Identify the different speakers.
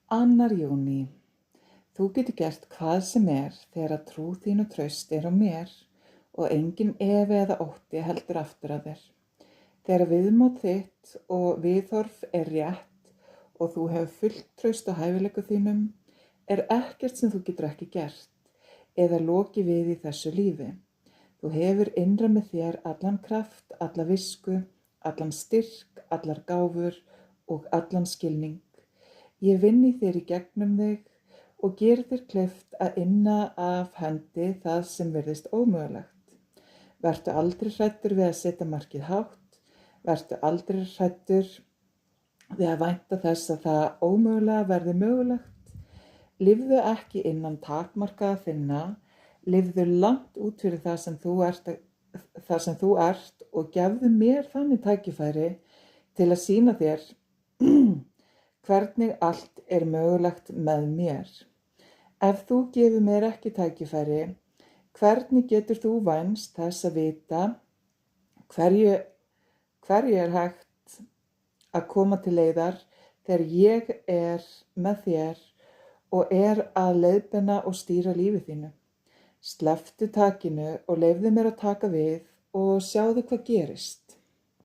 Speaker 1: 2. júní. Þú getur gert hvað sem þegar að trú þín og traust á mér og engin efi eða ótti heldur aftur að þér. Þegar viðmót þitt og viðhorf rétt og þú hefur fullt traust á hæfileikum þínum, ekkert sem þú getur ekki gert eða lokið við í þessu lífi. Þú hefur innra með þér allan kraft, alla visku, allan styrk, allar gáfur og allan skilning. Ég vinn í þér í gegnum þig og geri þér kleift að inna af hendi það sem virðist ómögulegt. Vertu aldrei hræddur við að setja markið hátt, vertu aldrei hræddur við að vænta þess að það ómögulega verði mögulegt. Lifðu ekki innan takmarka þinna, lifðu langt út fyrir það sem þú ert og gefðu mér þannig tækifæri til að sýna þér hvernig allt mögulegt með mér. Ef þú gefur mér ekki tækifæri, hvernig getur þú vænst þess að vita hverju hægt að koma til leiðar þegar ég með þér og að leiðbeina og stýra lífi þínu? Slepptu takinu og leyfðu mér að taka við og sjáðu hvað gerist.